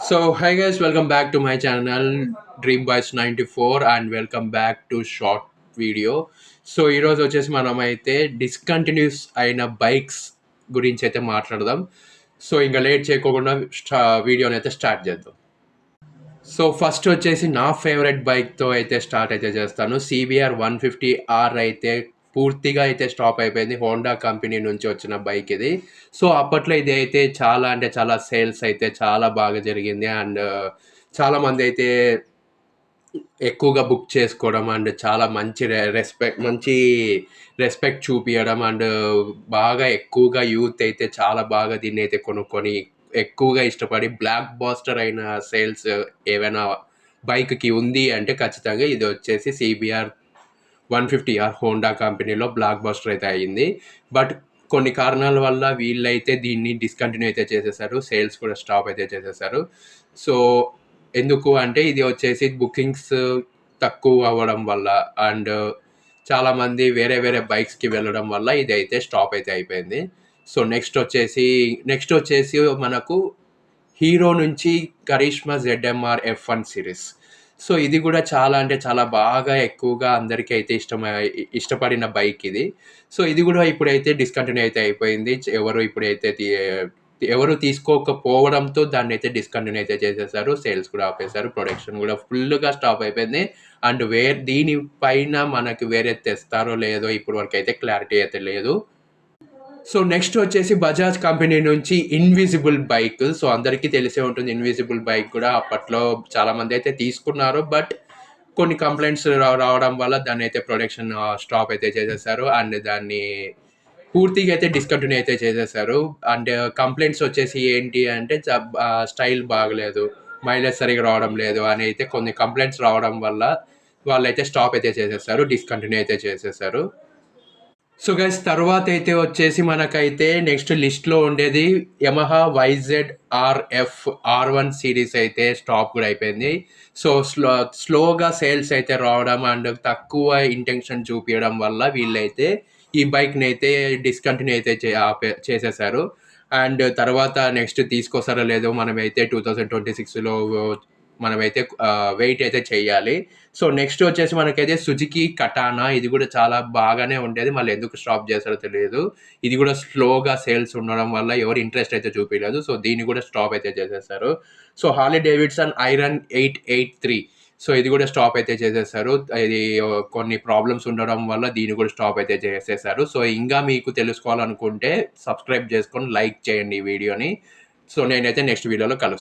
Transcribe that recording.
So, hi guys, welcome back to my channel Dream Boys 94 and welcome back to short video. So ఈరోజు వచ్చేసి మనం అయితే discontinuous అయిన bikes గురించి అయితే మాట్లాడదాం. సో ఇంకా లేట్ చేయకుండా వీడియోని అయితే స్టార్ట్ చేద్దాం. సో ఫస్ట్ వచ్చేసి నా ఫేవరెట్ బైక్తో అయితే స్టార్ట్ అయితే చేస్తాను. CBR 150R అయితే పూర్తిగా అయితే స్టాప్ అయిపోయింది. హోండా కంపెనీ నుంచి వచ్చిన బైక్ ఇది. సో అప్పట్లో ఇది అయితే చాలా అంటే చాలా సేల్స్ అయితే చాలా బాగా జరిగింది. అండ్ చాలామంది అయితే ఎక్కువగా బుక్ చేసుకోవడం అండ్ చాలా మంచి రెస్పెక్ట్ చూపియడం అండ్ బాగా ఎక్కువగా యూత్ అయితే చాలా బాగా దీన్ని అయితే కొనుక్కొని ఎక్కువగా ఇష్టపడి బ్లాక్ బాస్టర్ అయిన సేల్స్ ఏవైనా బైక్కి ఉంది అంటే ఖచ్చితంగా ఇది వచ్చేసి CBR 150R హోండా కంపెనీలో బ్లాక్ బాస్టర్ అయితే అయ్యింది. బట్ కొన్ని కారణాల వల్ల వీళ్ళైతే దీన్ని డిస్కంటిన్యూ అయితే చేసేసారు. సేల్స్ కూడా స్టాప్ అయితే చేసేసారు. సో ఎందుకు అంటే ఇది వచ్చేసి బుకింగ్స్ తక్కువ అవ్వడం వల్ల అండ్ చాలామంది వేరే వేరే బైక్స్కి వెళ్ళడం వల్ల ఇది అయితే స్టాప్ అయితే అయిపోయింది. సో నెక్స్ట్ వచ్చేసి మనకు హీరో నుంచి Karishma ZMR F1 series. So ఇది కూడా చాలా అంటే చాలా బాగా ఎక్కువగా అందరికీ అయితే ఇష్టపడిన బైక్ ఇది. సో ఇది కూడా ఇప్పుడైతే డిస్కంటిన్యూ అయితే అయిపోయింది. ఎవరు తీసుకోకపోవడంతో దాన్ని అయితే డిస్కంటిన్యూ అయితే చేసేసారు. సేల్స్ కూడా ఆపేశారు. ప్రొడక్షన్ కూడా ఫుల్గా స్టాప్ అయిపోయింది. అండ్ దీనిపైన మనకి వేరే తెస్తారో లేదో ఇప్పటి వరకు అయితే క్లారిటీ అయితే లేదు. సో నెక్స్ట్ వచ్చేసి బజాజ్ కంపెనీ నుంచి ఇన్విజిబుల్ బైక్. సో అందరికీ తెలిసే ఉంటుంది ఇన్విజిబుల్ బైక్ కూడా అప్పట్లో చాలామంది అయితే తీసుకున్నారు. బట్ కొన్ని కంప్లైంట్స్ రావడం వల్ల దాన్ని అయితే ప్రొడక్షన్ స్టాప్ అయితే చేసేసారు అండ్ దాన్ని పూర్తిగా అయితే డిస్కంటిన్యూ అయితే చేసేసారు. అండ్ కంప్లైంట్స్ వచ్చేసి ఏంటి అంటే స్టైల్ బాగలేదు, మైలేజ్ సరిగా రావడం లేదు అని అయితే కొన్ని కంప్లైంట్స్ రావడం వల్ల వాళ్ళైతే స్టాప్ అయితే చేసేసారు, డిస్కంటిన్యూ అయితే చేసేసారు. సో గైస్ తర్వాత అయితే వచ్చేసి మనకైతే నెక్స్ట్ లిస్ట్లో ఉండేది యమహా YZ-RF R1 సిరీస్ అయితే స్టాప్ కూడా అయిపోయింది. సో స్లోగా సేల్స్ అయితే రావడం అండ్ తక్కువ ఇంటెన్షన్ చూపించడం వల్ల వీళ్ళైతే ఈ బైక్ని అయితే డిస్కంటిన్యూ అయితే చేసేసారు. అండ్ తర్వాత నెక్స్ట్ తీసుకొస్తారో లేదో మనమైతే 2026లో మనమైతే వెయిట్ అయితే చేయాలి. సో నెక్స్ట్ వచ్చేసి మనకైతే సుజుకి కటానా. ఇది కూడా చాలా బాగానే ఉండేది, మళ్ళీ ఎందుకు స్టాప్ చేస్తారో తెలియదు. ఇది కూడా స్లోగా సేల్స్ ఉండడం వల్ల ఎవరు ఇంట్రెస్ట్ అయితే చూపించలేదు. సో దీన్ని కూడా స్టాప్ అయితే చేసేసారు. So Harley Davidson iron 883. So ఇది కూడా స్టాప్ అయితే చేసేసారు. ఇది కొన్ని ప్రాబ్లమ్స్ ఉండడం వల్ల దీన్ని కూడా స్టాప్ అయితే చేసేసారు. సో ఇంకా మీకు తెలుసుకోవాలనుకుంటే సబ్స్క్రైబ్ చేసుకొని లైక్ చేయండి ఈ వీడియోని. సో నేనైతే నెక్స్ట్ వీడియోలో కలుస్తాను.